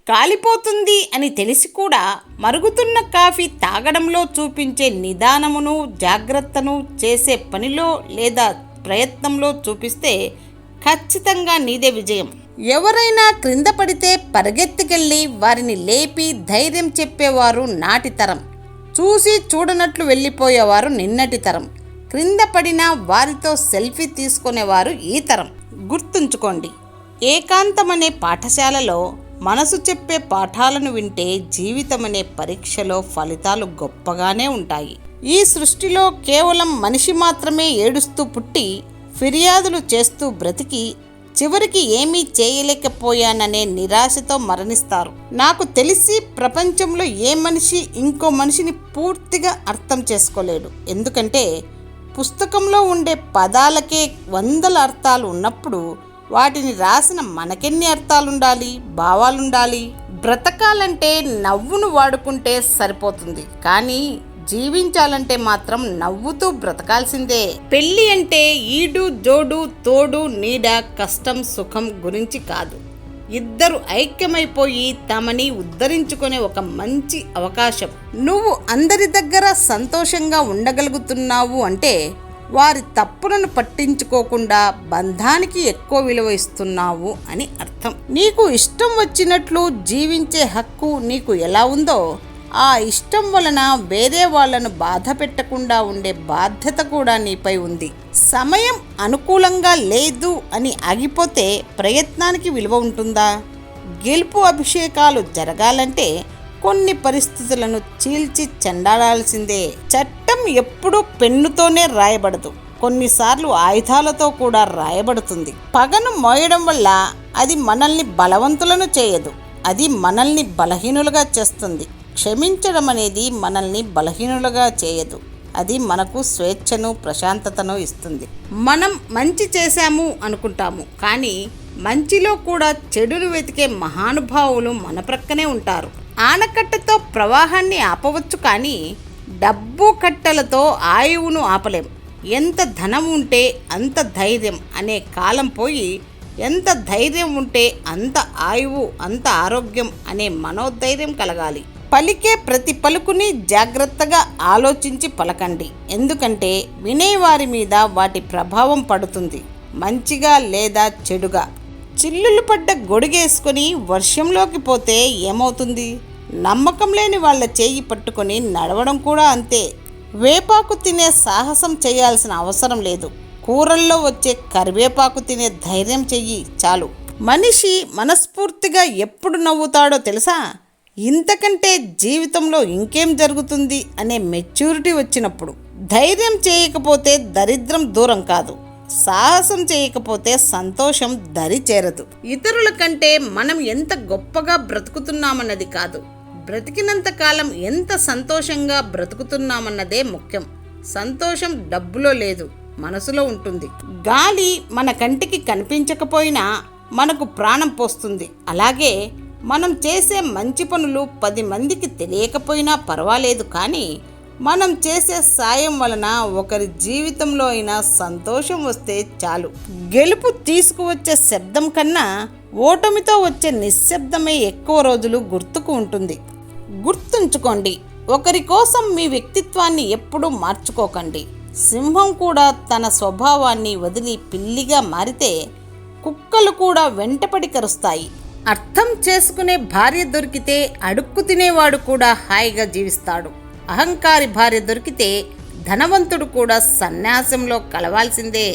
కాలిపోతుంది అని తెలిసి కూడా మరుగుతున్న కాఫీ తాగడంలో చూపించే నిదానమును, జాగ్రత్తను చేసే పనిలో లేదా ప్రయత్నంలో చూపిస్తే ఖచ్చితంగా నీదే విజయం. ఎవరైనా క్రింద పడితే పరిగెత్తుకెళ్ళి వారిని లేపి ధైర్యం చెప్పేవారు నాటి తరం. చూసి చూడనట్లు వెళ్ళిపోయేవారు నిన్నటి తరం. క్రింద పడిన వారితో సెల్ఫీ తీసుకునేవారు ఈ తరం. గుర్తుంచుకోండి, ఏకాంతమనే పాఠశాలలో మనసు చెప్పే పాఠాలను వింటే జీవితమనే పరీక్షలో ఫలితాలు గొప్పగానే ఉంటాయి. ఈ సృష్టిలో కేవలం మనిషి మాత్రమే ఏడుస్తూ పుట్టి ఫిర్యాదులు చేస్తూ బ్రతికి చివరికి ఏమీ చేయలేకపోయాననే నిరాశతో మరణిస్తారు. నాకు తెలిసి ప్రపంచంలో ఏ మనిషి ఇంకో మనిషిని పూర్తిగా అర్థం చేసుకోలేడు. ఎందుకంటే పుస్తకంలో ఉండే పదాలకే వందల అర్థాలు ఉన్నప్పుడు వాటిని రాసిన మనకెన్ని అర్థాలుండాలి, భావాలుండాలి? బ్రతకాలంటే నవ్వును వాడుకుంటే సరిపోతుంది, కానీ జీవించాలంటే మాత్రం నవ్వుతూ బ్రతకాల్సిందే. పెళ్ళి అంటే ఈడు జోడు, తోడు నీడ, కష్టం సుఖం గురించి కాదు. ఇద్దరు ఐక్యమైపోయి తమని ఉద్ధరించుకునే ఒక మంచి అవకాశం. నువ్వు అందరి దగ్గర సంతోషంగా ఉండగలుగుతున్నావు అంటే వారి తప్పులను పట్టించుకోకుండా బంధానికి ఎక్కువ విలువ ఇస్తున్నావు అని అర్థం. నీకు ఇష్టం వచ్చినట్లు జీవించే హక్కు నీకు ఎలా ఉందో ఆ ఇష్టం వలన వేరే వాళ్లను బాధ పెట్టకుండా ఉండే బాధ్యత కూడా నీపై ఉంది. సమయం అనుకూలంగా లేదు అని ఆగిపోతే ప్రయత్నానికి విలువ ఉంటుందా? గెలుపు అభిషేకాలు జరగాలంటే కొన్ని పరిస్థితులను చీల్చి చెండాడాల్సిందే. చట్టం ఎప్పుడూ పెన్నుతోనే రాయబడదు, కొన్నిసార్లు ఆయుధాలతో కూడా రాయబడుతుంది. పగను మోయడం వల్ల అది మనల్ని బలవంతులను చేయదు, అది మనల్ని బలహీనులుగా చేస్తుంది. క్షమించడం అనేది మనల్ని బలహీనులుగా చేయదు, అది మనకు స్వేచ్ఛను, ప్రశాంతతను ఇస్తుంది. మనం మంచి చేశాము అనుకుంటాము, కానీ మంచిలో కూడా చెడును వెతికే మహానుభావులు మన ప్రక్కనే ఉంటారు. ఆనకట్టతో ప్రవాహాన్ని ఆపవచ్చు, కానీ డబ్బు కట్టలతో ఆయువును ఆపలేం. ఎంత ధనం ఉంటే అంత ధైర్యం అనే కాలం పోయి, ఎంత ధైర్యం ఉంటే అంత ఆయువు, అంత ఆరోగ్యం అనే మనోధైర్యం కలగాలి. పలికే ప్రతి పలుకుని జాగ్రత్తగా ఆలోచించి పలకండి, ఎందుకంటే వినేవారి మీద వాటి ప్రభావం పడుతుంది, మంచిగా లేదా చెడుగా. చిల్లులు పడ్డ గొడుగేసుకొని వర్షంలోకి పోతే ఏమవుతుంది? నమ్మకం లేని వాళ్ళ చేయి పట్టుకొని నడవడం కూడా అంతే. వేపాకు తినే సాహసం చేయాల్సిన అవసరం లేదు, కూరల్లో వచ్చే కరివేపాకు తినే ధైర్యం చెయ్యి చాలు. మనిషి మనస్ఫూర్తిగా ఎప్పుడు నవ్వుతాడో తెలుసా? ఇంతకంటే జీవితంలో ఇంకేం జరుగుతుంది అనే మెచ్యూరిటీ వచ్చినప్పుడు. ధైర్యం చేయకపోతే దరిద్రం దూరం కాదు, సాహసం చేయకపోతే సంతోషం దరి చేరదు. ఇతరుల కంటే మనం ఎంత గొప్పగా బ్రతుకుతున్నామన్నది కాదు, బ్రతికినంత కాలం ఎంత సంతోషంగా బ్రతుకుతున్నామన్నదే ముఖ్యం. సంతోషం డబ్బులో లేదు, మనసులో ఉంటుంది. గాలి మన కంటికి కనిపించకపోయినా మనకు ప్రాణం పోస్తుంది. అలాగే మనం చేసే మంచి పనులు 10 మందికి తెలియకపోయినా పర్వాలేదు, కానీ మనం చేసే సాయం వలన ఒకరి జీవితంలో అయినా సంతోషం వస్తే చాలు. గెలుపు తీసుకువచ్చే శబ్దం కన్నా ఓటమితో వచ్చే నిశ్శబ్దమే ఎక్కువ రోజులు గుర్తుకు ఉంటుంది. గుర్తుంచుకోండి, ఒకరి కోసం మీ వ్యక్తిత్వాన్ని ఎప్పుడూ మార్చుకోకండి. సింహం కూడా తన స్వభావాన్ని వదిలి పిల్లిగా మారితే కుక్కలు కూడా వెంటపడి కరుస్తాయి. అర్థం చేసుకునే భార్య దొరికితే అడుక్కు తినేవాడు కూడా హాయిగా జీవిస్తాడు. అహంకారి భార్య దొరికితే ధనవంతుడు కూడా సన్యాసంలో కలవాల్సిందే.